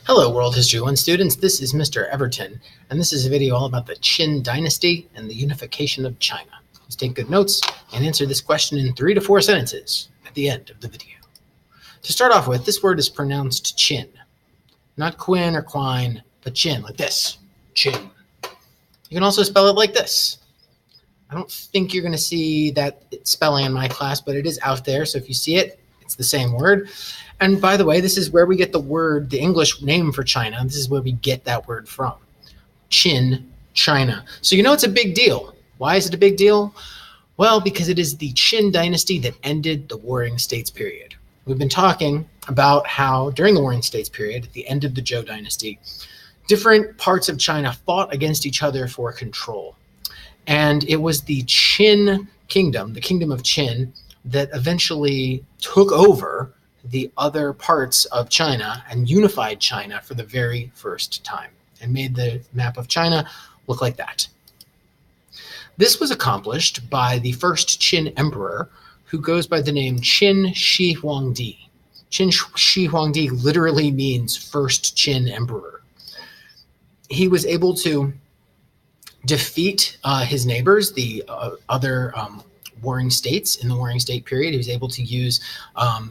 Hello, World History 1 students. This is Mr. Everton, and this is a video all about the Qin Dynasty and the unification of China. Please take good notes and answer this question in 3 to 4 sentences at the end of the video. To start off with, this word is pronounced Qin. Not Quinn or Quine, but Qin, like this. Qin. You can also spell it like this. I don't think you're going to see that spelling in my class, but it is out there, so if you see it, it's the same word. And by the way, this is where we get the word, the English name for China. This is where we get that word from. Qin, China. So you know it's a big deal. Why is it a big deal? Well, because it is the Qin Dynasty that ended the Warring States period. We've been talking about how during the Warring States period, at the end of the Zhou Dynasty, different parts of China fought against each other for control. And it was the Qin kingdom, the kingdom of Qin, that eventually took over the other parts of China and unified China for the very first time and made the map of China look like that. This was accomplished by the first Qin Emperor, who goes by the name Qin Shi Huangdi. Qin Shi Huangdi literally means first Qin Emperor. He was able to defeat his neighbors, the other warring states in the Warring State period. He was able to use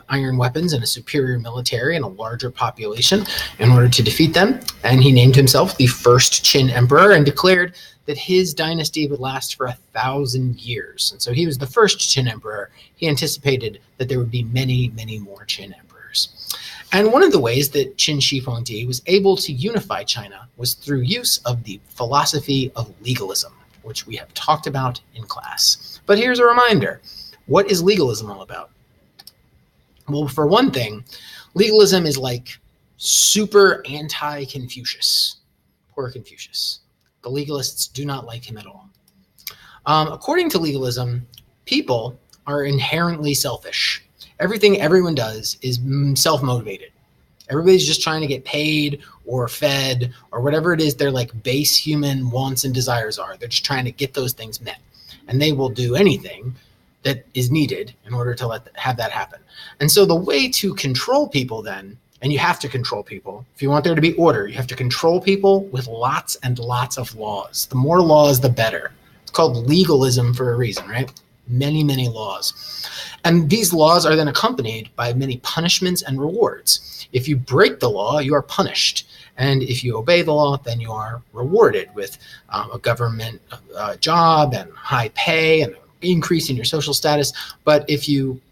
iron weapons and a superior military and a larger population in order to defeat them. And he named himself the first Qin Emperor and declared that his dynasty would last for 1,000 years. And so he was the first Qin Emperor. He anticipated that there would be many, many more Qin emperors. And one of the ways that Qin Shi Huangdi was able to unify China was through use of the philosophy of legalism, which we have talked about in class. But here's a reminder. What is legalism all about? Well, for one thing, legalism is like super anti-Confucius. Poor Confucius. The legalists do not like him at all. According to legalism, people are inherently selfish. Everything everyone does is self-motivated. Everybody's just trying to get paid or fed or whatever it is their like base human wants and desires are. They're just trying to get those things met. And they will do anything that is needed in order to have that happen. And so the way to control people then, and you have to control people, if you want there to be order, you have to control people with lots and lots of laws. The more laws, the better. It's called legalism for a reason, right? Many, many laws. And these laws are then accompanied by many punishments and rewards. If you break the law, you are punished. And if you obey the law, then you are rewarded with a government job and high pay and increase in your social status. But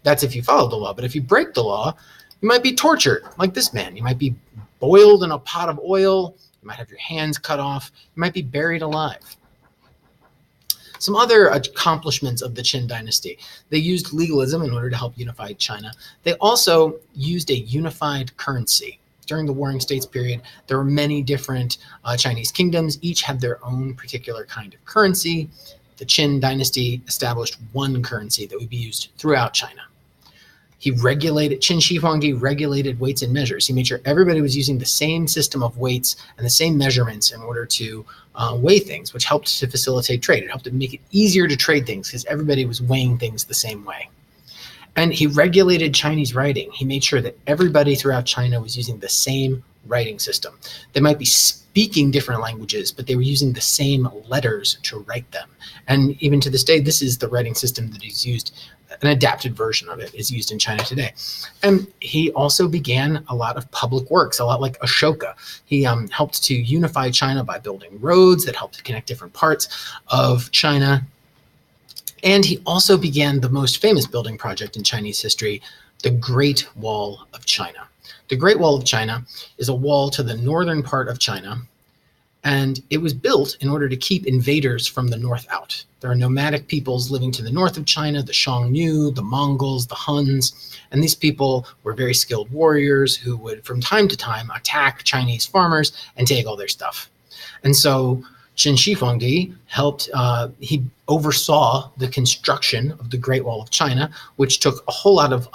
that's if you follow the law. But if you break the law, you might be tortured like this man. You might be boiled in a pot of oil. You might have your hands cut off. You might be buried alive. Some other accomplishments of the Qin Dynasty. They used legalism in order to help unify China. They also used a unified currency. During the Warring States period, there were many different Chinese kingdoms. Each had their own particular kind of currency. The Qin Dynasty established one currency that would be used throughout China. Qin Shi Huangdi regulated weights and measures. He made sure everybody was using the same system of weights and the same measurements in order to weigh things, which helped to facilitate trade. It helped to make it easier to trade things because everybody was weighing things the same way. And he regulated Chinese writing. He made sure that everybody throughout China was using the same writing system. They might be speaking different languages, but they were using the same letters to write them. And even to this day, this is the writing system that is used. An adapted version of it is used in China today. And he also began a lot of public works, a lot like Ashoka. He helped to unify China by building roads that helped to connect different parts of China. And he also began the most famous building project in Chinese history, the Great Wall of China. The Great Wall of China is a wall to the northern part of China, and it was built in order to keep invaders from the north out. There are nomadic peoples living to the north of China, the Xiongnu, the Mongols, the Huns, and these people were very skilled warriors who would, from time to time, attack Chinese farmers and take all their stuff. And so Qin Shi Huangdi he oversaw the construction of the Great Wall of China, which took a whole lot of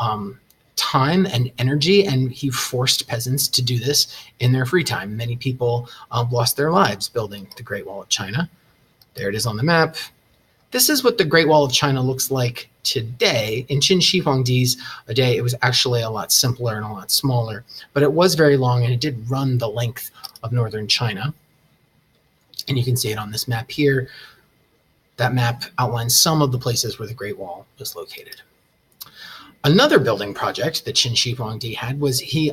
time and energy, and he forced peasants to do this in their free time. Many people lost their lives building the Great Wall of China. There it is on the map. This is what the Great Wall of China looks like today. In Qin Shi Huangdi's day, it was actually a lot simpler and a lot smaller, but it was very long and it did run the length of northern China. And you can see it on this map here. That map outlines some of the places where the Great Wall was located. Another building project that Qin Shi Huangdi had was he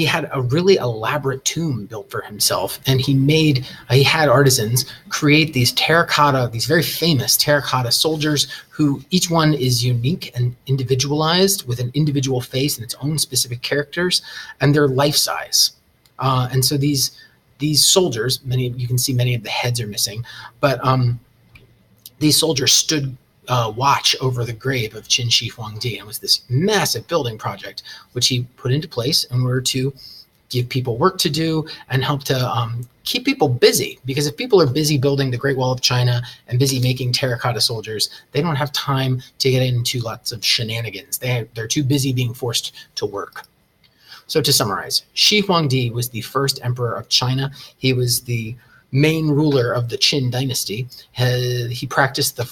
had a really elaborate tomb built for himself, and he had artisans create these very famous terracotta soldiers who each one is unique and individualized with an individual face and its own specific characters, and they're life size. And so these soldiers, you can see many of the heads are missing, but these soldiers stood watch over the grave of Qin Shi Huangdi, and it was this massive building project which he put into place in order to give people work to do and help to keep people busy, because if people are busy building the Great Wall of China and busy making terracotta soldiers, they don't have time to get into lots of shenanigans. They're too busy being forced to work. So to summarize, Shi Huangdi was the first emperor of China. He was the main ruler of the Qin Dynasty. He practiced the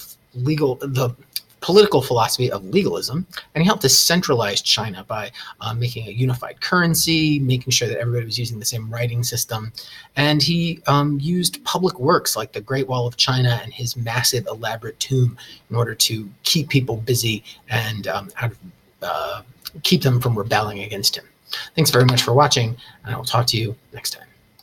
political philosophy of legalism, and he helped to centralize China by making a unified currency, making sure that everybody was using the same writing system. And he used public works like the Great Wall of China and his massive elaborate tomb in order to keep people busy and keep them from rebelling against him. Thanks very much for watching, and I will talk to you next time.